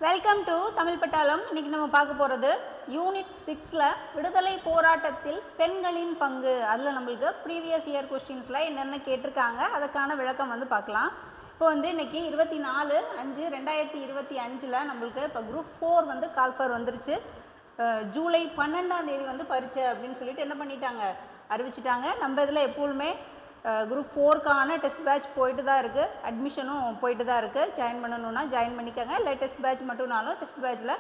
Welcome to Tamil பட்டாளம். இன்னைக்கு நம்ம பார்க்க போகிறது யூனிட் 6ல் விடுதலை போராட்டத்தில் பெண்களின் பங்கு. அதில் நம்மளுக்கு ப்ரீவியஸ் இயர் கொஸ்டின்ஸில் என்னென்ன கேட்டிருக்காங்க அதுக்கான விளக்கம் பார்க்கலாம். இப்போ இன்னைக்கு 24/5/2025 நம்மளுக்கு இப்போ குரூப் 4 கால்ஃபர் வந்துருச்சு. ஜூலை 12ஆம் தேதி பரீட்சை அப்படின்னு சொல்லிட்டு என்ன பண்ணிட்டாங்க, அறிவிச்சிட்டாங்க. நம்ம இதில் எப்போதுமே குரூப் 4க்கான டெஸ்ட் பேட்ச் போயிட்டு தான் இருக்குது, அட்மிஷனும் போயிட்டு தான் இருக்குது. ஜாயின் பண்ணணுன்னா ஜாயின் பண்ணிக்கோங்க, இல்லை டெஸ்ட் பேட்ச் மட்டும்னாலும் டெஸ்ட் பேட்சில்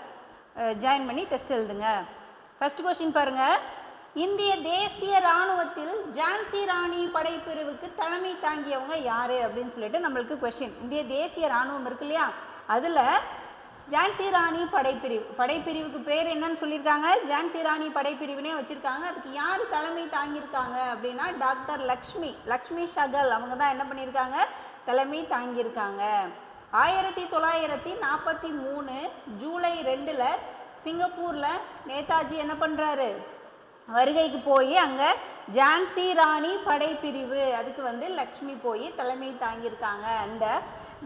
ஜாயின் பண்ணி டெஸ்ட் எழுதுங்க. ஃபர்ஸ்ட் கொஸ்டின் பாருங்கள். இந்திய தேசிய இராணுவத்தில் ஜான்சி ராணி படைப்பிரிவுக்கு தலைமை தாங்கியவங்க யார் அப்படின்னு சொல்லிட்டு நம்மளுக்கு கொஸ்டின். இந்திய தேசிய இராணுவம் இருக்கு இல்லையா, அதில் ஜான்சி ராணி படைப்பிரிவுக்கு பேர் என்னன்னு சொல்லியிருக்காங்க, ஜான்சி ராணி படைப்பிரிவுனே வச்சுருக்காங்க. அதுக்கு யார் தலைமை தாங்கியிருக்காங்க அப்படின்னா டாக்டர் லக்ஷ்மி சகல் அவங்க தான் என்ன பண்ணியிருக்காங்க, தலைமை தாங்கியிருக்காங்க. 1943 ஜூலை 2 சிங்கப்பூரில் நேதாஜி என்ன பண்ணுறாரு, வருகைக்கு போய் அங்கே ஜான்சி ராணி படைப்பிரிவு அதுக்கு லக்ஷ்மி போய் தலைமை தாங்கியிருக்காங்க. அந்த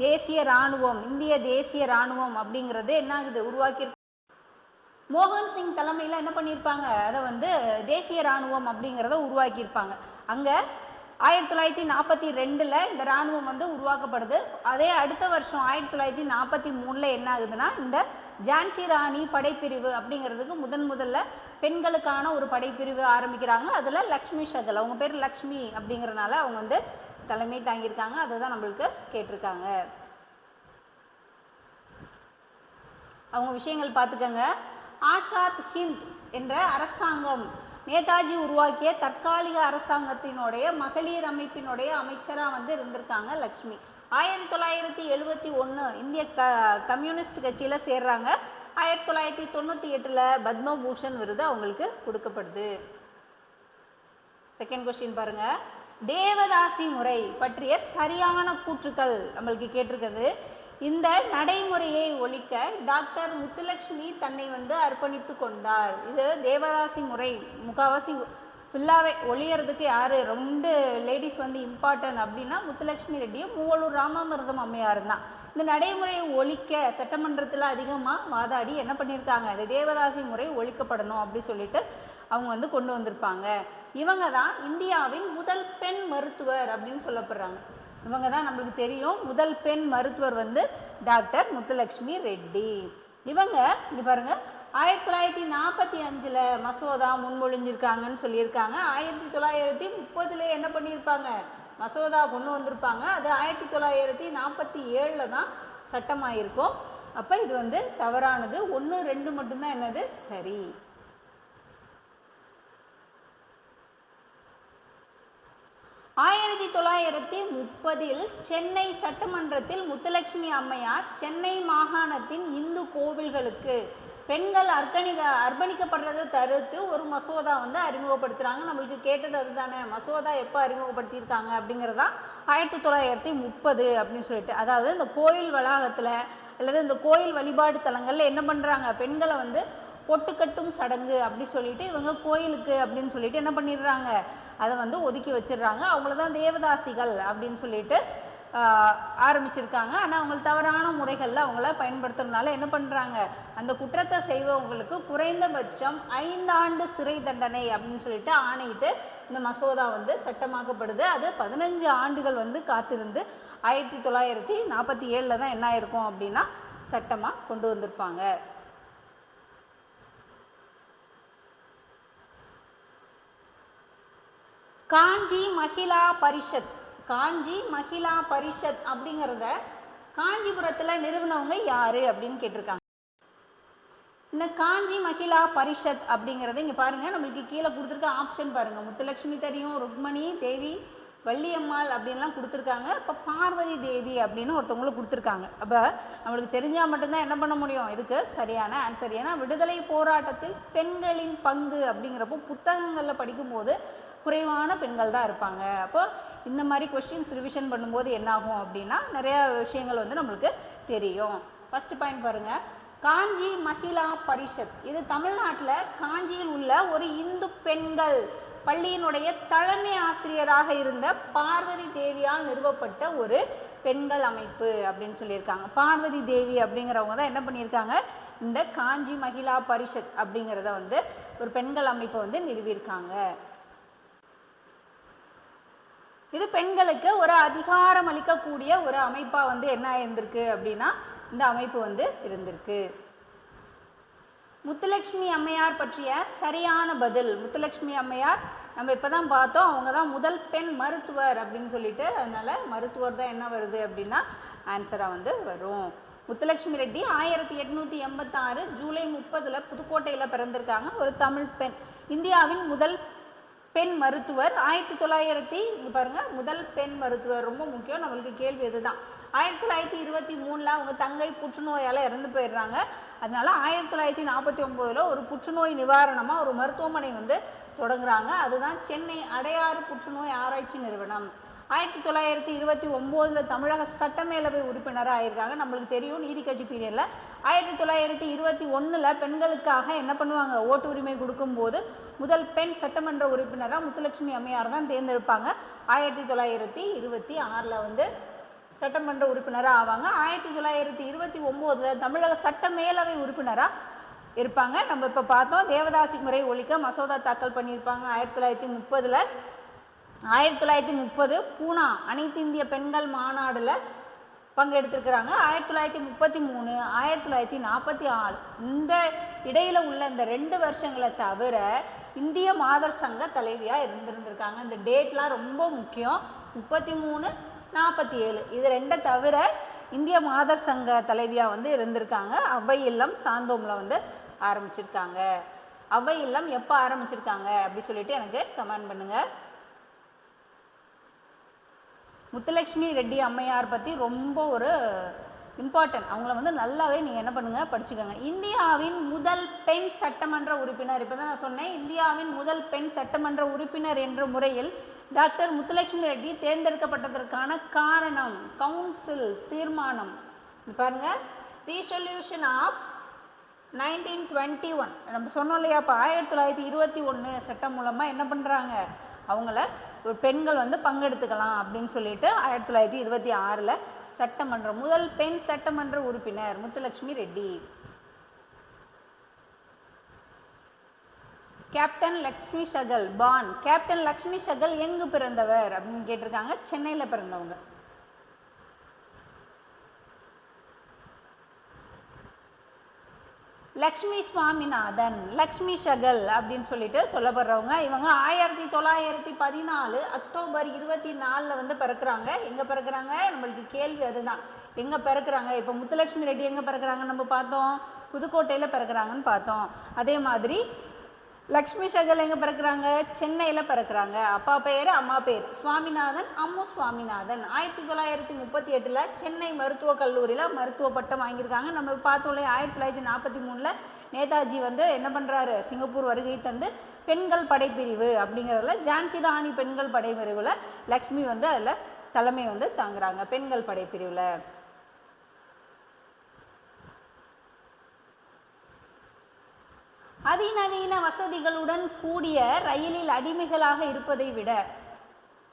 தேசிய இராணுவம், இந்திய தேசிய இராணுவம் அப்படிங்கிறது என்ன ஆகுது, உருவாக்கி மோகன் சிங் தலைமையில் என்ன பண்ணியிருப்பாங்க, அதை தேசிய இராணுவம் அப்படிங்கிறத உருவாக்கியிருப்பாங்க. அங்கே 1942 இந்த இராணுவம் உருவாக்கப்படுது. அதே அடுத்த வருஷம் 1943 என்ன ஆகுதுன்னா இந்த ஜான்சி ராணி படைப்பிரிவு அப்படிங்கிறதுக்கு முதல்ல பெண்களுக்கான ஒரு படைப்பிரிவு ஆரம்பிக்கிறாங்க. அதில் லக்ஷ்மி சகல் அவங்க பேர் லக்ஷ்மி அப்படிங்கிறனால அவங்க தலைமை தாங்கியிருக்காங்க. அதுதான் நம்மளுக்கு கேட்டிருக்காங்க. அவங்க விஷயங்கள் பார்த்துக்கங்க. ஆஷாத் ஹிந்த் என்ற அரசாங்கம் நேதாஜி உருவாக்கிய தற்காலிக அரசாங்கத்தினுடைய மகளிர் அமைப்பினுடைய அமைச்சராக இருந்திருக்காங்க லக்ஷ்மி. 1971 இந்திய கம்யூனிஸ்ட் கட்சியில் சேர்றாங்க. 1998 பத்மபூஷன் விருது அவங்களுக்கு கொடுக்கப்படுது. செகண்ட் கொஸ்டின் பாருங்க. தேவதாசி முறை பற்றிய சரியான கூற்றுக்கள் நம்மளுக்கு கேட்டிருக்கிறது. இந்த நடைமுறையை ஒழிக்க டாக்டர் முத்துலட்சுமி தன்னை அர்ப்பணித்து கொண்டார். இது தேவதாசி முறை முக்கால்வாசி ஃபுல்லாகவே ஒழியறதுக்கு யார், 2 லேடிஸ் இம்பார்ட்டன்ட் அப்படின்னா முத்துலட்சுமி ரெட்டியும் மூவலூர் ராமாமிர்தம் அம்மையார் தான். இந்த நடைமுறையை ஒழிக்க சட்டமன்றத்தில் அதிகமாக வாதாடி என்ன பண்ணியிருக்காங்க, இந்த தேவதாசி முறை ஒழிக்கப்படணும் அப்படி சொல்லிட்டு அவங்க கொண்டு வந்திருப்பாங்க. இவங்க தான் இந்தியாவின் முதல் பெண் மருத்துவர் அப்படின்னு சொல்லப்படுறாங்க. இவங்க தான் நம்மளுக்கு தெரியும், முதல் பெண் மருத்துவர் டாக்டர் முத்துலட்சுமி ரெட்டி. இவங்க இங்கே பாருங்கள், 1945 மசோதா முன்மொழிஞ்சிருக்காங்கன்னு சொல்லியிருக்காங்க. 1930 என்ன பண்ணியிருப்பாங்க, மசோதா கொண்டு வந்திருப்பாங்க. அது 1947 தான் சட்டமாயிருக்கும். அப்போ இது தவறானது. 1, 2 மட்டும்தான் என்னது சரி. 1930 சென்னை சட்டமன்றத்தில் முத்துலட்சுமி அம்மையார் சென்னை மாகாணத்தின் இந்து கோவில்களுக்கு பெண்கள் அர்ப்பணிக்கப்படுறதை தடுத்து ஒரு மசோதா அறிமுகப்படுத்துகிறாங்க. நம்மளுக்கு கேட்டது அதுதானே, மசோதா எப்போ அறிமுகப்படுத்தியிருக்காங்க அப்படிங்கிறதா 1930 அப்படின்னு சொல்லிட்டு. அதாவது இந்த கோயில் வளாகத்தில் அல்லது இந்த கோயில் வழிபாடு தலங்களில் என்ன பண்ணுறாங்க, பெண்களை பொட்டுக்கட்டும் சடங்கு அப்படி சொல்லிட்டு இவங்க கோயிலுக்கு அப்படின்னு சொல்லிட்டு என்ன பண்ணிடுறாங்க, அதை ஒதுக்கி வச்சிடுறாங்க. அவங்கள தான் தேவதாசிகள் அப்படின்னு சொல்லிட்டு ஆரம்பிச்சிருக்காங்க. ஆனால் அவங்க தவறான முறைகளில் அவங்கள பயன்படுத்துறதுனால என்ன பண்ணுறாங்க, அந்த குற்றத்தை செய்வவங்களுக்கு குறைந்தபட்சம் 5 ஆண்டு சிறை தண்டனை அப்படின்னு சொல்லிட்டு ஆணையிட்டு இந்த மசோதா சட்டமாக்கப்படுது. அது 15 ஆண்டுகள் காத்திருந்து 1947 தான் என்ன ஆயிருக்கும் அப்படின்னா சட்டமாக கொண்டு வந்திருப்பாங்க. காஞ்சி மகிழா பரிஷத் அப்படிங்கிறத காஞ்சிபுரத்தில் நிறுவனவங்க யாரு அப்படின்னு கேட்டிருக்காங்க. இந்த காஞ்சி மகிழா பரிஷத் அப்படிங்கிறது இங்கே பாருங்க, நம்மளுக்கு கீழே கொடுத்துருக்க ஆப்ஷன் பாருங்க. முத்துலட்சுமி தெரியும், ருக்மணி தேவி, வள்ளியம்மாள் அப்படின்லாம் கொடுத்துருக்காங்க. இப்போ பார்வதி தேவி அப்படின்னு ஒருத்தவங்களுக்கு கொடுத்துருக்காங்க. அப்போ நம்மளுக்கு தெரிஞ்சால் மட்டும்தான் என்ன பண்ண முடியும், இதுக்கு சரியான ஆன்சர். ஏன்னா விடுதலை போராட்டத்தில் பெண்களின் பங்கு அப்படிங்கிறப்போ புத்தகங்களில் படிக்கும்போது குறைவான பெண்கள் தான் இருப்பாங்க. அப்போ இந்த மாதிரி கொஸ்டின்ஸ் ரிவிஷன் பண்ணும்போது என்னாகும் அப்படின்னா நிறையா விஷயங்கள் நம்மளுக்கு தெரியும். ஃபர்ஸ்ட் பாயிண்ட் பாருங்கள். காஞ்சி மகிழா பரிஷத் இது தமிழ்நாட்டில் காஞ்சியில் உள்ள ஒரு இந்து பெண்கள் பள்ளியினுடைய தலைமை ஆசிரியராக இருந்த பார்வதி தேவியால் நிறுவப்பட்ட ஒரு பெண்கள் அமைப்பு அப்படின்னு சொல்லியிருக்காங்க. பார்வதி தேவி அப்படிங்கிறவங்க தான் என்ன பண்ணியிருக்காங்க, இந்த காஞ்சி மகிழா பரிஷத் அப்படிங்கிறத வந்து ஒரு பெண்கள் அமைப்பை வந்து நிறுவியிருக்காங்க. இது பெண்களுக்கு ஒரு அதிகாரம் அளிக்கக்கூடிய ஒரு அமைப்பா வந்து என்ன இருந்திருக்கு அப்படின்னா இந்த அமைப்பு வந்து இருந்திருக்கு. முத்துலட்சுமி அம்மையார் பற்றிய சரியான பதில். முத்துலட்சுமி அம்மையார் நம்ம இப்பதான் பார்த்தோம், அவங்க தான் முதல் பெண் மருத்துவர் அப்படின்னு சொல்லிட்டு, அதனால மருத்துவர் தான் என்ன வருது அப்படின்னா ஆன்சரா வந்து வரும். முத்துலட்சுமி ரெட்டி 1886 ஜூலை 30 புதுக்கோட்டையில் பிறந்திருக்காங்க. ஒரு தமிழ் பெண், இந்தியாவின் முதல் பெண் மருத்துவர். 1900 பாருங்க, முதல் பெண் மருத்துவர் ரொம்ப முக்கியம், நம்மளுக்கு கேள்வி இதுதான். 1923 அவங்க தங்கை புற்றுநோயால் இறந்து போயிடுறாங்க. அதனால 1949 ஒரு புற்றுநோய் நிவாரணமாக ஒரு மருத்துவமனை வந்து தொடங்குறாங்க. அதுதான் சென்னை அடையாறு புற்றுநோய் ஆராய்ச்சி நிறுவனம். 1929 தமிழக சட்டமேலவை உறுப்பினராக ஆயிருக்காங்க. நம்மளுக்கு தெரியும் நீதி கட்சி பீரியடில். 1921 பெண்களுக்காக என்ன பண்ணுவாங்க, ஓட்டு உரிமை கொடுக்கும்போது முதல் பெண் சட்டமன்ற உறுப்பினராக முத்துலட்சுமி அம்மையார் தான் தேர்ந்தெடுப்பாங்க. 1926 வந்து சட்டமன்ற உறுப்பினராக ஆவாங்க. 1929 தமிழக சட்ட மேலவை உறுப்பினராக இருப்பாங்க. நம்ம இப்போ பார்த்தோம், தேவதாசி முறை ஒழிக்க மசோதா தாக்கல் பண்ணியிருப்பாங்க 1930. 1930 பூனா அனைத்து இந்திய பெண்கள் மாநாடுல பங்கெடுத்திருக்கிறாங்க. 1933 1946 இந்த இடையில உள்ள இந்த 2 வருஷங்களை தவிர இந்திய மாதர் சங்க தலைவியா இருந்திருந்திருக்காங்க. இந்த டேட்லாம் ரொம்ப முக்கியம். 33 47 இது 2 தவிர இந்திய மாதர் சங்க தலைவியா வந்து இருந்திருக்காங்க. அவை இல்லம் சாந்தோம்ல வந்து ஆரம்பிச்சிருக்காங்க. அவை இல்லம் எப்போ ஆரம்பிச்சிருக்காங்க அப்படி சொல்லிட்டு எனக்கு கமெண்ட் பண்ணுங்க. முத்துலட்சுமி ரெட்டி அம்மையார் பற்றி ரொம்ப ஒரு இம்பார்ட்டன்ட், அவங்கள வந்து நல்லாவே நீங்கள் என்ன பண்ணுங்கள் படிச்சுக்கோங்க. இந்தியாவின் முதல் பெண் சட்டமன்ற உறுப்பினர், இப்போ தான் நான் சொன்னேன், இந்தியாவின் முதல் பெண் சட்டமன்ற உறுப்பினர் என்ற முறையில் டாக்டர் முத்துலட்சுமி ரெட்டி தேர்ந்தெடுக்கப்பட்டதற்கான காரணம் கவுன்சில் தீர்மானம். பாருங்க, ரீசொல்யூஷன் ஆஃப் 1921 நம்ம சொன்னோம் இல்லையா. இப்போ 1921 சட்டம் மூலமாக என்ன பண்ணுறாங்க, அவங்கள ஒரு பெண்கள் வந்து பங்கெடுத்துக்கலாம் அப்படின்னு சொல்லிட்டு 1926 சட்டமன்ற முதல் பெண் சட்டமன்ற உறுப்பினர் முத்துலட்சுமி ரெட்டி. கேப்டன் லக்ஷ்மி சகல் பான். கேப்டன் லக்ஷ்மி சகல் எங்கு பிறந்தவர் அப்படின்னு கேட்டிருக்காங்க. சென்னையில் பிறந்தவங்க. லக்ஷ்மி சுவாமிநாதன், லக்ஷ்மி சகல் அப்படின்னு சொல்லிட்டு சொல்லப்படுறவங்க. இவங்க 1914 அக்டோபர் 24 வந்து பிறக்கிறாங்க. எங்கே பிறக்கிறாங்க, நம்மளுக்கு கேள்வி அதுதான், எங்கே பிறக்கிறாங்க. இப்போ முத்துலட்சுமி ரெட்டி எங்கே பிறக்கிறாங்க நம்ம பார்த்தோம், புதுக்கோட்டையில் பிறக்கிறாங்கன்னு பார்த்தோம். அதே மாதிரி லக்ஷ்மி சகல் எங்கே பிறக்கிறாங்க, சென்னையில் பிறக்கிறாங்க. அப்பா பேர் அம்மா பேர் சுவாமிநாதன், அம்மு சுவாமிநாதன். 1938 சென்னை மருத்துவக் கல்லூரியில் மருத்துவ பட்டம் வாங்கியிருக்காங்க. நம்ம பார்த்தோம் 1943 நேதாஜி வந்து என்ன பண்ணுறாரு, சிங்கப்பூர் வருகை தந்து பெண்கள் படைப்பிரிவு அப்படிங்கிறதுல ஜான்சி ராணி பெண்கள் படைப்பிரிவில் லக்ஷ்மி வந்து அதில் தலைமை வந்து தாங்குறாங்க. பெண்கள் படைப்பிரிவில் அதிநவீன வசதிகளுடன் கூடிய ரயிலில் அடிமைகளாக இருப்பதை விட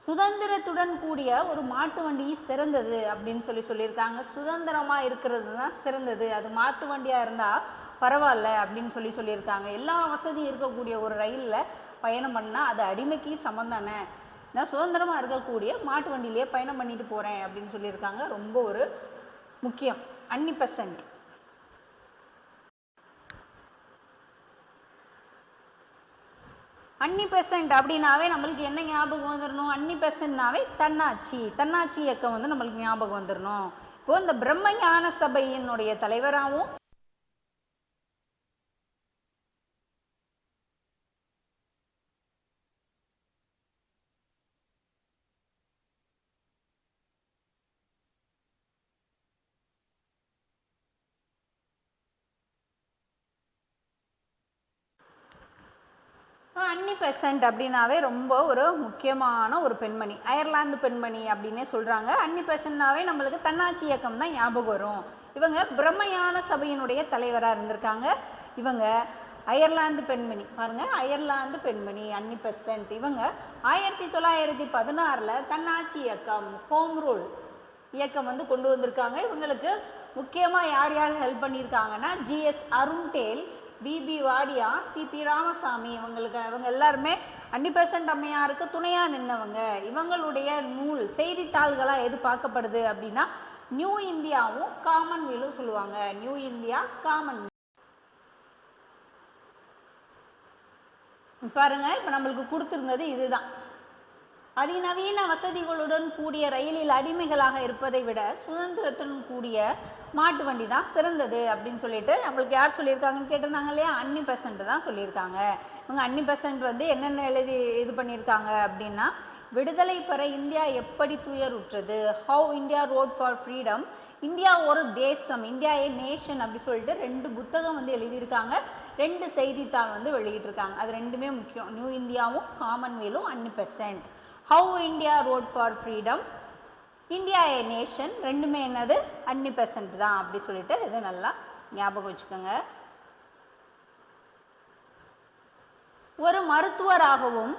சுதந்திரத்துடன் கூடிய ஒரு மாட்டு வண்டி சிறந்தது அப்படின்னு சொல்லியிருக்காங்க. சுதந்திரமாக இருக்கிறது தான் சிறந்தது, அது மாட்டு வண்டியாக இருந்தால் பரவாயில்ல அப்படின்னு சொல்லியிருக்காங்க. எல்லா வசதியும் இருக்கக்கூடிய ஒரு ரயிலில் பயணம் பண்ணால் அது அடிமைக்கு சமம் தானே, நான் சுதந்திரமாக இருக்கக்கூடிய மாட்டு வண்டியிலேயே பயணம் பண்ணிட்டு போகிறேன் அப்படின்னு சொல்லியிருக்காங்க. ரொம்ப ஒரு முக்கியம். அன்னி பெசன்ட் அப்படின்னாவே நம்மளுக்கு என்ன ஞாபகம் வந்துடணும், அன்னி பெசன்ட்னாவே தன்னாட்சி இயக்கம் வந்து நம்மளுக்கு ஞாபகம் வந்துடணும். இப்போ இந்த பிரம்ம ஞான சபையினுடைய தலைவராகவும் அன்னி பெசன்ட் அப்படின்னாவே ரொம்ப ஒரு முக்கியமான ஒரு பெண்மணி, அயர்லாந்து பெண்மணி அப்படின்னே சொல்கிறாங்க. அன்னி பெசன்ட்னாவே நம்மளுக்கு தன்னாட்சி இயக்கம் தான் ஞாபகம் வரும். இவங்க பிரம்மஞான சபையினுடைய தலைவராக இருந்திருக்காங்க. இவங்க அயர்லாந்து பெண்மணி, பாருங்க, அயர்லாந்து பெண்மணி அன்னி பெசன்ட். இவங்க 1916 தன்னாட்சி இயக்கம் ஹோம் ரூல் இயக்கம் வந்து கொண்டு வந்திருக்காங்க. இவங்களுக்கு முக்கியமாக யார் யார் ஹெல்ப் பண்ணியிருக்காங்கன்னா G S Arundale, B P Wadia, C P Ramaswamy, இவங்க எல்லாருமே அன்னிபெசன்ட் அம்மையாருக்கு துணையாக நின்றவங்க. இவங்களுடைய நூல் செய்தித்தாள்களாக எது பார்க்கப்படுது அப்படின்னா நியூ இந்தியாவும் காமன்வெல்த்தும் சொல்லுவாங்க. New India, Commonwealth. பாருங்க, இப்போ நம்மளுக்கு கொடுத்துருந்தது இதுதான். அதிநவீன வசதிகளுடன் கூடிய ரயிலில் அடிமைகளாக இருப்பதை விட சுதந்திரத்துடன் கூடிய மாட்டு வண்டி தான் சிறந்தது அப்படின்னு சொல்லிட்டு நம்மளுக்கு யார் சொல்லியிருக்காங்கன்னு கேட்டிருந்தாங்க இல்லையா, அன்னிபெசன்ட் தான் சொல்லியிருக்காங்க. இவங்க அன்னிபெசன்ட் வந்து என்னென்ன எழுதி இது பண்ணியிருக்காங்க அப்படின்னா, விடுதலை பெற இந்தியா எப்படி துயருற்றது, how India wrought for freedom, India ஒரு தேசம், இந்தியா ஏ நேஷன் அப்படி சொல்லிட்டு 2 புத்தகம் வந்து எழுதியிருக்காங்க. 2 செய்தித்தாள் வந்து வெளியிட்டிருக்காங்க. அது ரெண்டுமே முக்கியம். நியூ இந்தியாவும் காமன்வெல்த்தும் Annie Besant. How India wrought for freedom, India a nation, ரெண்டுமே என்னது அன்னிபெசன்ட் தான் அப்படி சொல்லிட்டு இது நல்லா ஞாபகம் வச்சுக்கோங்க. ஒரு மருத்துவராகவும்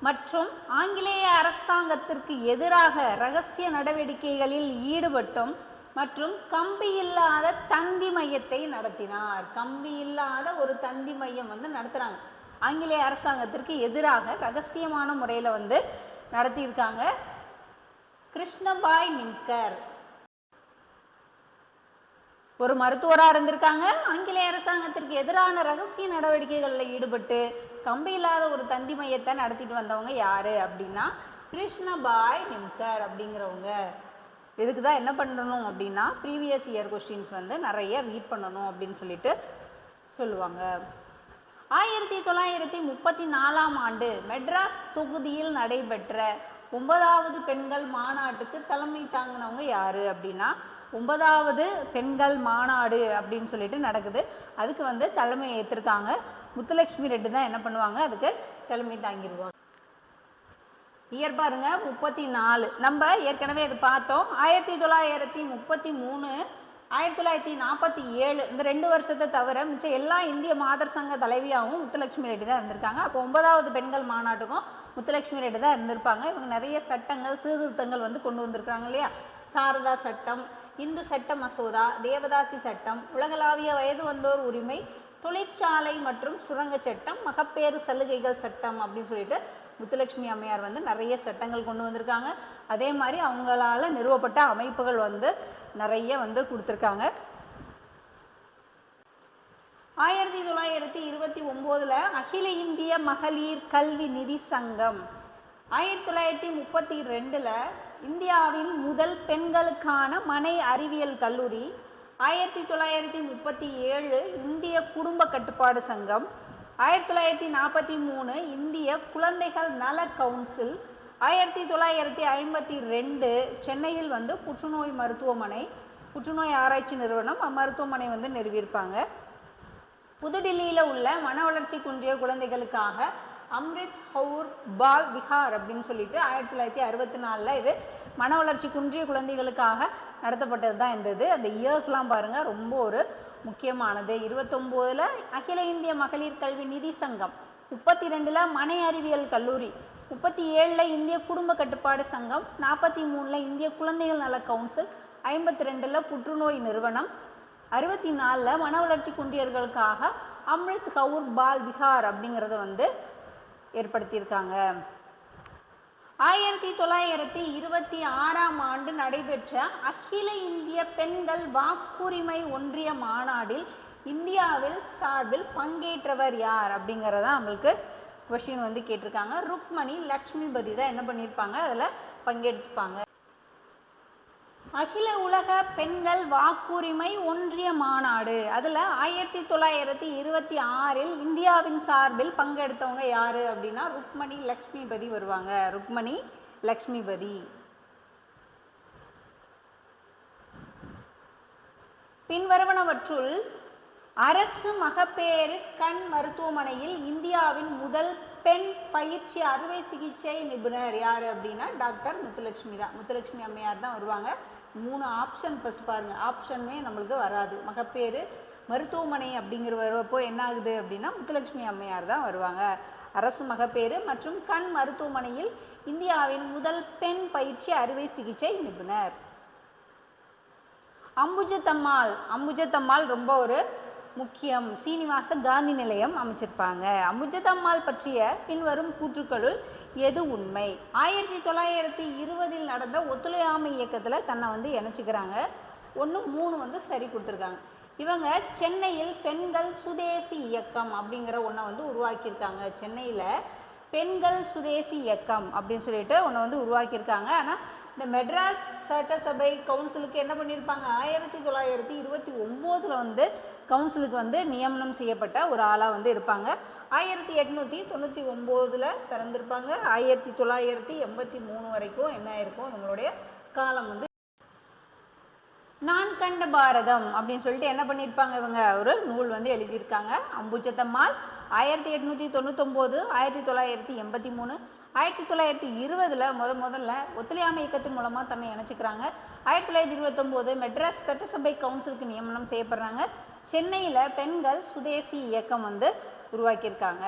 மற்றும் ஆங்கிலேய அரசாங்கத்திற்கு எதிராக இரகசிய நடவடிக்கைகளில் ஈடுபட்டும் மற்றும் கம்பி இல்லாத தந்தி மையத்தை நடத்தினார். கம்பி இல்லாத ஒரு தந்தி மையம் வந்து நடத்துகிறாங்க. ஆங்கிலேய அரசாங்கத்திற்கு எதிராக ரகசியமான முறையில் வந்து நடத்தியிருக்காங்க. கிருஷ்ணபாய் நிம்கர் ஒரு மருத்துவராக இருந்திருக்காங்க. ஆங்கிலேய அரசாங்கத்திற்கு எதிரான ரகசிய நடவடிக்கைகளில் ஈடுபட்டு கம்பி இல்லாத ஒரு தந்தி மையத்தை நடத்திட்டு வந்தவங்க யாரு அப்படின்னா கிருஷ்ணபாய் நிம்கர் அப்படிங்கிறவங்க. இதுக்கு தான் என்ன பண்ணணும் அப்படின்னா ப்ரீவியஸ் இயர் கொஸ்டின்ஸ் வந்து நிறைய ரீட் பண்ணணும் அப்படின்னு சொல்லிட்டு சொல்லுவாங்க. 1934ஆம் ஆண்டு மெட்ராஸ் தொகுதியில் நடைபெற்ற 9வது பெண்கள் மாநாட்டுக்கு தலைமை தாங்கினவங்க யாரு அப்படின்னா 9வது பெண்கள் மாநாடு அப்படின்னு சொல்லிட்டு நடக்குது. அதுக்கு வந்து தலைமை ஏற்றிருக்காங்க. முத்துலட்சுமி ரெட்டி தான் என்ன பண்ணுவாங்க, அதுக்கு தலைமை தாங்கிடுவாங்க. இயர் பாருங்க 34. நம்ம ஏற்கனவே இது பார்த்தோம். 1933, 1947 இந்த 2 வருஷத்தை தவிர மிச்சம் எல்லா இந்திய மாதர் சங்க தலைவியாகவும் முத்துலட்சுமி ரெட்டி தான் இருந்திருக்காங்க. அப்போ 9வது பெண்கள் மாநாட்டுக்கும் முத்துலட்சுமி ரெட்டி தான் இருந்திருப்பாங்க. இவங்க நிறைய சட்டங்கள் சீர்திருத்தங்கள் வந்து கொண்டு வந்திருக்காங்க இல்லையா. சாரதா சட்டம், இந்து சட்ட மசோதா, தேவதாசி சட்டம், உலகளாவிய வயது வந்தோர் உரிமை, தொழிற்சாலை மற்றும் சுரங்க சட்டம், மகப்பேறு சலுகைகள் சட்டம் அப்படின்னு சொல்லிட்டு முத்துலட்சுமி அம்மையார் வந்து நிறைய சட்டங்கள் கொண்டு வந்திருக்காங்க. அதே மாதிரி அவங்களால நிறுவப்பட்ட அமைப்புகள் வந்து நிறைய வந்து கொடுத்துருக்காங்க. 1929 அகில இந்திய மகளிர் கல்வி நிதி சங்கம், 1932 இந்தியாவின் முதல் பெண்களுக்கான மனை அறிவியல் கல்லூரி, 1937 இந்திய குடும்ப கட்டுப்பாடு சங்கம், 1943 இந்திய குழந்தைகள் நல கவுன்சில், 1952 சென்னையில் வந்து புற்றுநோய் மருத்துவமனை, புற்றுநோய் ஆராய்ச்சி நிறுவனம் மருத்துவமனை வந்து நிறுவியிருப்பாங்க. புதுடில்லியில் உள்ள மன வளர்ச்சி குன்றிய குழந்தைகளுக்காக அம்ரித் கௌர் பால் விஹார் அப்படின்னு சொல்லிட்டு 1964 இது மன வளர்ச்சி குன்றிய குழந்தைகளுக்காக நடத்தப்பட்டது தான் இருந்தது. அந்த இயர்ஸ்லாம் பாருங்கள் ரொம்ப ஒரு முக்கியமானது. 29 அகில இந்திய மகளிர் கல்வி நிதி சங்கம், 32 மனை அறிவியல் கல்லூரி, 37 இந்திய குடும்ப கட்டுப்பாடு சங்கம், 43 இந்திய குழந்தைகள் நல கவுன்சில், 52 புற்றுநோய் நிறுவனம், 64 மன வளர்ச்சி குன்றியர்களுக்காக அம்ரித் கௌர் பால் விஹார் அப்படிங்கிறத வந்து ஏற்படுத்தியிருக்காங்க. 1926ஆம் ஆண்டு நடைபெற்ற அகில இந்திய பெண்கள் வாக்குரிமை ஒன்றிய மாநாட்டில் இந்தியாவில் சார்பில் பங்கேற்றவர் யார் அப்படிங்கிறத நம்மளுக்கு கொஸ்டின் வந்து கேட்டிருக்காங்க. ருக்மணி லக்ஷ்மிபதி தான் என்ன பண்ணியிருப்பாங்க, அதில் பங்கெடுத்துப்பாங்க. அகில உலக பெண்கள் வாக்குரிமை ஒன்றிய மாநாடு, அதில் 1926 இந்தியாவின் சார்பில் பங்கெடுத்தவங்க யாரு அப்படின்னா ருக்மணி லக்ஷ்மிபதி வருவாங்க. ருக்மணி லக்ஷ்மிபதி. பின்வருவனவற்றுள் அரசு மகப்பேறு கண் மருத்துவமனையில் இந்தியாவின் முதல் பெண் பயிற்சி அறுவை சிகிச்சை நிபுணர் யார் அப்படின்னா டாக்டர் முத்துலட்சுமி தான். முத்துலட்சுமி அம்மையார் தான் வருவாங்க. 3 ஆப்ஷன் ஃபர்ஸ்ட் பாருங்க, ஆப்ஷனுமே நம்மளுக்கு வராது. மகப்பேறு மருத்துவமனை அப்படிங்கிற வரப்போ என்ன ஆகுது அப்படின்னா முத்துலட்சுமி அம்மையார் தான் வருவாங்க. அரசு மகப்பேறு மற்றும் கண் மருத்துவமனையில் இந்தியாவின் முதல் பெண் பயிற்சி அறுவை சிகிச்சை நிபுணர். அம்புஜத்தம்மாள் ரொம்ப ஒரு முக்கியம். சீனிவாச காந்தி நிலையம் அமைச்சிருப்பாங்க. அம்புஜத்தம்மாள் பற்றிய பின்வரும் கூற்றுக்களுள் எது உண்மை? 1920 நடந்த ஒத்துழையாமை இயக்கத்தில் தன்னை வந்து இணைச்சிக்கிறாங்க. 1, 3 சரி கொடுத்துருக்காங்க. இவங்க சென்னையில் பெண்கள் சுதேசி இயக்கம் அப்படிங்கிற ஒன்றை வந்து உருவாக்கியிருக்காங்க. சென்னையில் பெண்கள் சுதேசி இயக்கம் அப்படின்னு சொல்லிட்டு ஒன்றை வந்து உருவாக்கியிருக்காங்க. ஆனால் இந்த மெட்ராஸ் சட்டசபை கவுன்சிலுக்கு என்ன பண்ணியிருப்பாங்க, 1929 வந்து கவுன்சிலுக்கு வந்து நியமனம் செய்யப்பட்ட ஒரு ஆளாக வந்து இருப்பாங்க. 1899 பிறந்திருப்பாங்க. 1983 வரைக்கும் என்ன இருக்கும் இவங்களுடைய காலம் வந்து. நான் கண்ட பாரதம் அப்படின்னு சொல்லிட்டு என்ன பண்ணியிருப்பாங்க, இவங்க ஒரு நூல் வந்து எழுதியிருக்காங்க. அம்புஜத்தம்மாள் 1899, 1983, 1920 முதல்ல ஒத்துழையாமை இயக்கத்தின் மூலமாக தன்னை இணைச்சிக்கிறாங்க. 1929 மெட்ராஸ் சட்டசபை கவுன்சிலுக்கு நியமனம் செய்யப்படுறாங்க. சென்னையில் பெண்கள் சுதேசி இயக்கம் வந்து உருவாக்கியிருக்காங்க.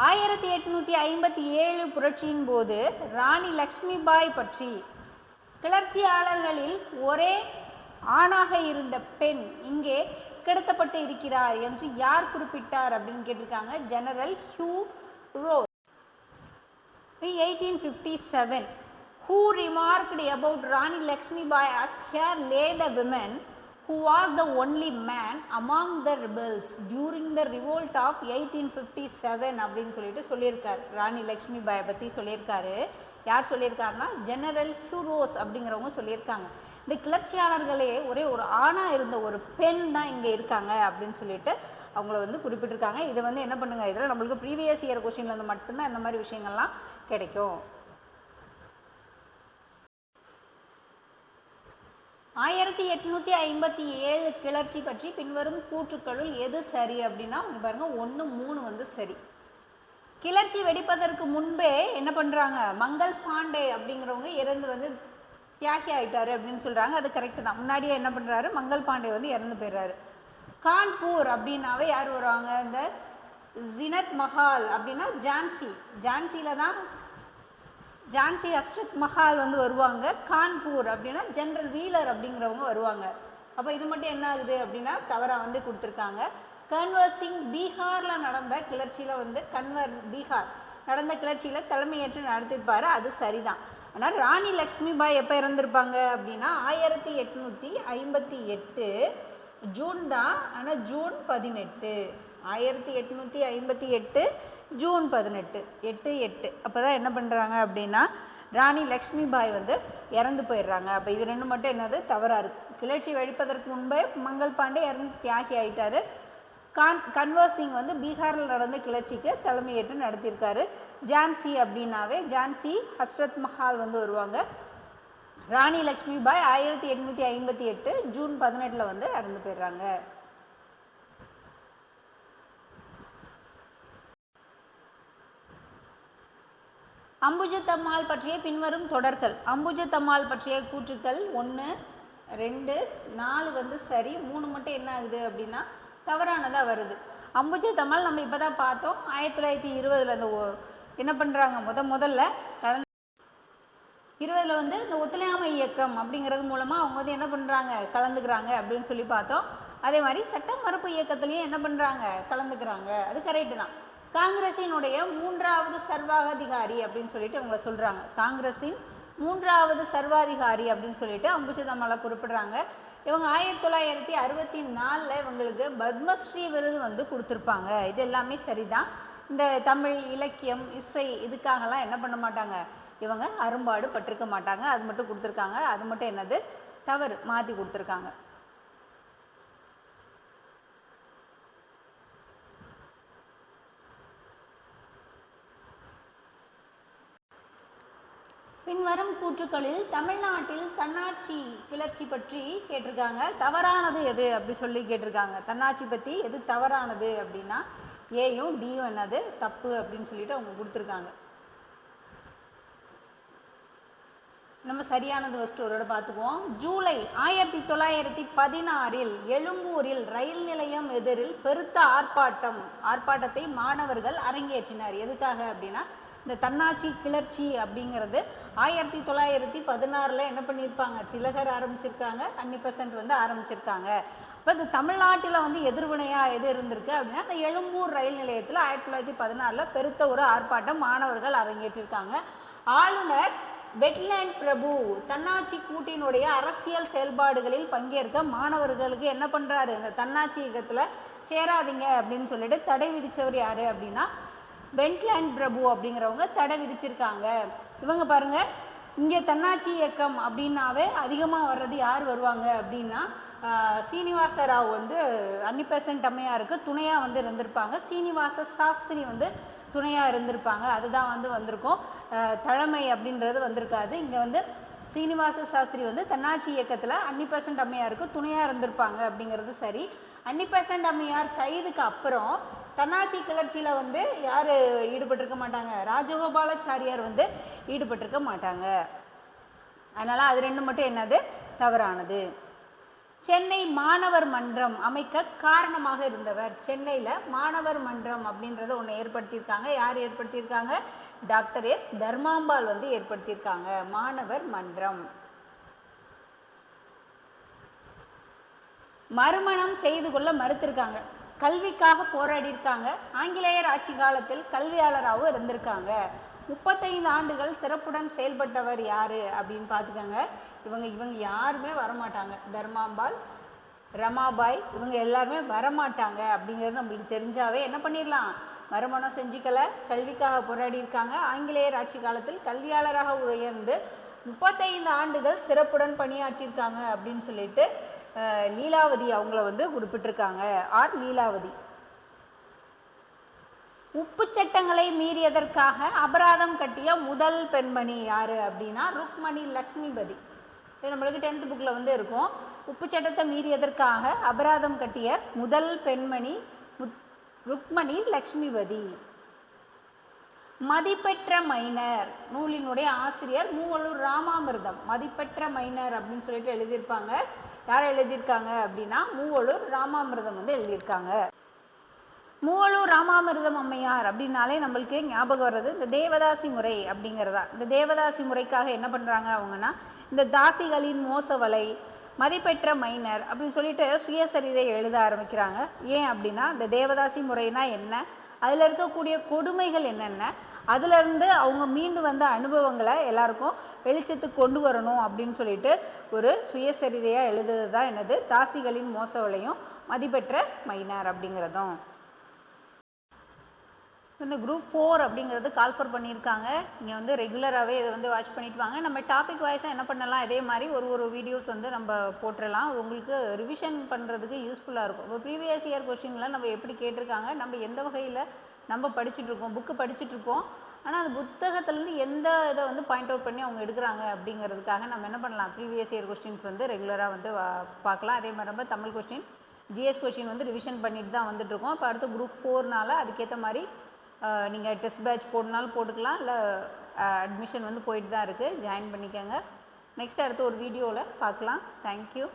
1857 புரட்சியின் போது ராணி லக்ஷ்மிபாய் பற்றி கிளர்ச்சியாளர்களில் ஒரே ஆணாக இருந்த பெண் இங்கே கிடத்தப்பட்டு இருக்கிறார் என்று யார் குறிப்பிட்டார் அப்படின்னு கேட்டிருக்காங்க. General Hugh Rose. 1857 who remarked about Rani Lakshmibai as here lay the woman who was the only man among the rebels during the revolt of 1857 அப்படின்னு சொல்லிட்டு சொல்லியிருக்காரு. ராணி லக்ஷ்மிபாயை பற்றி சொல்லியிருக்காரு. யார் சொல்லியிருக்காருன்னா ஜெனரல் ஹியூ ரோஸ் அப்படிங்கிறவங்க சொல்லியிருக்காங்க. இந்த கிளர்ச்சியாளர்களே ஒரே ஒரு ஆணாக இருந்த ஒரு பெண் தான் இங்கே இருக்காங்க அப்படின்னு சொல்லிட்டு அவங்கள வந்து குறிப்பிட்டிருக்காங்க. இதை வந்து என்ன பண்ணுங்க, இதில் நம்மளுக்கு ப்ரீவியஸ் இயர் கொஸ்டின்ல இருந்து மட்டும்தான் இந்த மாதிரி விஷயங்கள்லாம் கிடைக்கும். 1857 கிளர்ச்சி பற்றி பின்வரும் கூற்றுக்களுள் எது சரி அப்படின்னா பாருங்க, 1, 3 வந்து சரி. கிளர்ச்சி வெடிப்பதற்கு முன்பே என்ன பண்றாங்க, மங்கள் பாண்டே அப்படிங்கிறவங்க இறந்து வந்து தியாகி ஆயிட்டாரு அப்படின்னு சொல்றாங்க. அது கரெக்ட் தான். முன்னாடியே என்ன பண்றாரு, மங்கள் பாண்டே வந்து இறந்து போயிடுறாரு. கான்பூர் அப்படின்னாவே யார் வருவாங்க, இந்த ஜினத் மஹால் அப்படின்னா ஜான்சியில தான் ஜான்சி ஹஸ்ரத் மஹால் வந்து வருவாங்க. கான்பூர் அப்படின்னா ஜெனரல் வீலர் அப்படிங்கிறவங்க வருவாங்க. அப்போ இது மட்டும் என்ன ஆகுது அப்படின்னா தவறாக வந்து கொடுத்துருக்காங்க. கன்வர் சிங் பீகாரில் நடந்த கிளர்ச்சியில் வந்து பீகார் நடந்த கிளர்ச்சியில் தலைமையேற்று நடத்திருப்பார். அது சரிதான். ஆனால் ராணி லக்ஷ்மிபாய் எப்போ இறந்துருப்பாங்க அப்படின்னா 1858 ஜூன் தான். ஆனால் ஜூன் 18, 1858 ஜூன் 18, 8/8 அப்போ தான் என்ன பண்ணுறாங்க அப்படின்னா ராணி லக்ஷ்மிபாய் வந்து இறந்து போயிடுறாங்க. அப்போ இது ரெண்டு மட்டும் என்னது தவறாக இருக்குது. கிளர்ச்சி வெடிப்பதற்கு முன்பே மங்கள் பாண்டே இறந்து தியாகி ஆகிட்டார். கன்வர் சிங் வந்து பீகாரில் நடந்த கிளர்ச்சிக்கு தலைமையேற்று நடத்தியிருக்காரு. ஜான்சி அப்படின்னாவே ஜான்சி ஹஸ்ரத் மஹால் வந்து வருவாங்க. ராணி லக்ஷ்மிபாய் 1858 ஜூன் 18 வந்து இறந்து போயிடுறாங்க. அம்புஜத்தம்மாள் பற்றிய பின்வரும் தொடர்கள். அம்புஜத்தம்மாள் பற்றிய கூற்றுக்கள் 1, 2, 4 வந்து சரி, 3 மட்டும் என்ன ஆகுது அப்படின்னா தவறானதாக வருது. அம்புஜத்தம்மாள் நம்ம இப்போ தான் பார்த்தோம். 1920 அந்த என்ன பண்ணுறாங்க, முதல்ல 20 வந்து இந்த ஒத்துழையாமை இயக்கம் அப்படிங்கிறது மூலமாக அவங்க வந்து என்ன பண்ணுறாங்க, கலந்துக்கிறாங்க அப்படின்னு சொல்லி பார்த்தோம். அதே மாதிரி சட்ட மறுப்பு இயக்கத்துலேயும் என்ன பண்ணுறாங்க, கலந்துக்கிறாங்க. அது கரெக்டு தான். காங்கிரஸினுடைய 3வது சர்வாதிகாரி அப்படின்னு சொல்லிட்டு அவங்க சொல்கிறாங்க. காங்கிரஸின் 3வது சர்வாதிகாரி அப்படின்னு சொல்லிட்டு அம்புஜத்தம்மாளை குறிப்பிடுறாங்க. இவங்க 1964 இவங்களுக்கு பத்மஸ்ரீ விருது வந்து கொடுத்துருப்பாங்க. இது எல்லாமே சரிதான். இந்த தமிழ் இலக்கியம் இசை இதுக்காகலாம் என்ன பண்ண மாட்டாங்க, இவங்க அரும்பாடு பட்டிருக்க மாட்டாங்க. அது மட்டும் கொடுத்துருக்காங்க. அது மட்டும் என்னது தவறு, மாற்றி கொடுத்துருக்காங்க. பின்வரும் கூற்றுக்களில் தமிழ்நாட்டில் தன்னாட்சி கிளர்ச்சி பற்றி கேட்டிருக்காங்க. தவறானது எது அப்படி சொல்லி கேட்டிருக்காங்க. தன்னாட்சி பற்றி எது தவறானது அப்படின்னா ஏயும் டியும் என்னது தப்பு அப்படின்னு சொல்லிட்டு அவங்க கொடுத்துருக்காங்க. நம்ம சரியானது ஃபஸ்ட்டு ஒரு பார்த்துக்குவோம். ஜூலை 1916 எழும்பூரில் ரயில் நிலையம் எதிரில் பெருத்த ஆர்ப்பாட்டத்தை மாணவர்கள் அரங்கேற்றினார். எதுக்காக அப்படின்னா இந்த தன்னாட்சி கிளர்ச்சி அப்படிங்கிறது 1916 என்ன பண்ணியிருப்பாங்க, திலகர் ஆரம்பிச்சிருக்காங்க, அன்னி பெசன்ட் வந்து ஆரம்பிச்சிருக்காங்க. இப்போ இந்த தமிழ்நாட்டில் வந்து எதிர்வினையாக எது இருந்திருக்கு அப்படின்னா, இந்த எழும்பூர் ரயில் நிலையத்தில் 1916 பெருத்த ஒரு ஆர்ப்பாட்டம் மாணவர்கள் அரங்கேற்றிருக்காங்க. ஆளுநர் வெட்லேண்ட் பிரபு தன்னாட்சி கூட்டினுடைய அரசியல் செயல்பாடுகளில் பங்கேற்க மாணவர்களுக்கு என்ன பண்ணுறாரு, இந்த தன்னாட்சி இயக்கத்தில் சேராதீங்க அப்படின்னு சொல்லிட்டு தடை விதித்தவர் யார் அப்படின்னா வெட்லேண்ட் பிரபு அப்படிங்கிறவங்க தடை விதிச்சிருக்காங்க. இவங்க பாருங்க, இங்கே தன்னாட்சி இயக்கம் அப்படின்னாவே அதிகமாக வர்றது யார் வருவாங்க அப்படின்னா சீனிவாச ராவ் வந்து அன்னி பெசன்ட் அம்மையாருக்கு துணையாக வந்து இருந்திருப்பாங்க. சீனிவாச சாஸ்திரி வந்து துணையாக இருந்திருப்பாங்க. அதுதான் வந்து வந்திருக்கும், தலைமை அப்படின்றது வந்திருக்காது. இங்கே வந்து சீனிவாச சாஸ்திரி வந்து தன்னாட்சி இயக்கத்தில் அன்னி பெசன்ட் அம்மையாருக்கு துணையாக இருந்திருப்பாங்க அப்படிங்கிறது சரி. அன்னி பெசன்ட் அம்மையார் கைதுக்கு அப்புறம் தன்னாட்சி கிளர்ச்சியில் வந்து யார் ஈடுபட்டிருக்க மாட்டாங்க, ராஜகோபாலாச்சாரியார் வந்து ஈடுபட்டிருக்க மாட்டாங்க. அதனால் அது ரெண்டு மட்டும் என்னது தவறானது. சென்னை மாணவர் மன்றம் அமைக்க காரணமாக இருந்தவர், சென்னையில் மாணவர் மன்றம் அப்படின்றத ஒன்று ஏற்படுத்தியிருக்காங்க. யார் ஏற்படுத்தியிருக்காங்க, டாக்டர் எஸ் தர்மாம்பாள் வந்து ஏற்படுத்தியிருக்காங்க மாணவர் மன்றம். மறுமணம் செய்து கொள்ள மறுத்திருக்காங்க, கல்விக்காக போராடி இருக்காங்க. ஆங்கிலேயர் ஆட்சி காலத்தில் கல்வியாளராகவும் இருந்திருக்காங்க. 35 ஆண்டுகள் சிறப்புடன் செயல்பட்டவர் யாரு அப்படின்னு பார்த்துக்கோங்க. இவங்க யாருமே வரமாட்டாங்க, தர்மாம்பாள், ரமாபாய் இவங்க எல்லாருமே வரமாட்டாங்க அப்படிங்கிறது நம்மளுக்கு தெரிஞ்சாவே என்ன பண்ணிடலாம், மறுமணம் செஞ்சுக்கல, கல்விக்காக போராடி இருக்காங்க, ஆங்கிலேயர் ஆட்சி காலத்தில் கல்வியாளராக உயர்ந்து 35 ஆண்டுகள் சிறப்புடன் பணியாற்றியிருக்காங்க அப்படின்னு சொல்லிட்டு லீலாவதி அவங்கள வந்து குறிப்பிட்டிருக்காங்க. ஆர் லீலாவதி. உப்பு சட்டங்களை மீறியதற்காக அபராதம் கட்டிய முதல் பெண்மணி யாரு அப்படின்னா ருக்மணி லக்ஷ்மிபதி. இது நம்மளுக்கு 10th புக்கில் வந்து இருக்கும். உப்பு சட்டத்தை மீறியதற்காக அபராதம் கட்டிய முதல் பெண்மணி ருக்மணி லக்ஷ்மிபதி. மதிப்பெற்ற மைனர் நூலினுடைய ஆசிரியர் மூவலூர் ராமாமிர்தம். மதிப்பெற்ற மைனர் அப்படின்னு சொல்லிட்டு எழுதியிருப்பாங்க. யார் எழுதியிருக்காங்க அப்படின்னா மூவலூர் ராமாமிர்தம் வந்து எழுதியிருக்காங்க. மூவலூர் ராமாமிர்தம் அம்மையார் அப்படின்னாலே நம்மளுக்கு ஞாபகம் வர்றது இந்த தேவதாசி முறை அப்படிங்கிறதா. இந்த தேவதாசி முறைக்காக என்ன பண்ணுறாங்க அவங்கன்னா, இந்த தாசிகளின் மோசவலை, மதிப்பெற்ற மைனர் அப்படின்னு சொல்லிட்டு சுயசரிதை எழுத ஆரம்பிக்கிறாங்க. ஏன் அப்படின்னா இந்த தேவதாசி முறைனா என்ன, அதில் இருக்கக்கூடிய கொடுமைகள் என்னென்ன, அதிலிருந்து அவங்க மீண்டு வந்த அனுபவங்களை எல்லாருக்கும் வெளிச்சத்துக்கு கொண்டு வரணும் அப்படின்னு சொல்லிட்டு ஒரு சுயசரிதையாக எழுதுறது தான் என்னது தாசிகளின் மோசவலையும் மதிப்பெற்ற மைனர் அப்படிங்கிறதும். இந்த குரூப் 4 அப்படிங்கிறது கால்ஃபர் பண்ணியிருக்காங்க. நீங்கள் வந்து ரெகுலராகவே இதை வந்து வாட்ச் பண்ணிட்டு வாங்க. நம்ம டாபிக் வைஸாக என்ன பண்ணலாம், இதே மாதிரி ஒரு வீடியோஸ் வந்து நம்ம போட்டுடலாம். உங்களுக்கு ரிவிஷன் பண்ணுறதுக்கு யூஸ்ஃபுல்லாக இருக்கும். இப்போ ப்ரீவியஸ் இயர் கொஸ்டின்லாம் நம்ம எப்படி கேட்டிருக்காங்க, நம்ம எந்த வகையில் நம்ம படிச்சுட்ருக்கோம், புக்கு படிச்சுட்ருக்கோம், ஆனால் அந்த புத்தகத்துலேருந்து எந்த இதை வந்து பாயிண்ட் அவுட் பண்ணி அவங்க எடுக்கிறாங்க அப்படிங்கிறதுக்காக நம்ம என்ன பண்ணலாம், ப்ரீவியஸ் இயர் கொஸ்டின்ஸ் வந்து ரெகுலராக வந்து பார்க்கலாம். அதே மாதிரி நம்ம தமிழ் கொஸ்டின், ஜிஎஸ் கொஸ்டின் வந்து ரிவிஷன் பண்ணிட்டு தான் வந்துட்டுருக்கோம். இப்போ அடுத்து குரூப் 4னால அதுக்கேற்ற மாதிரி நீங்கள் டெஸ்ட் பேட்ச் போடனாலும் போட்டுக்கலாம், இல்லை அட்மிஷன் வந்து போயிட்டு தான் இருக்குது, ஜாயின் பண்ணிக்கோங்க. நெக்ஸ்ட் அடுத்து ஒரு வீடியோவில் பார்க்கலாம். தேங்க்யூ.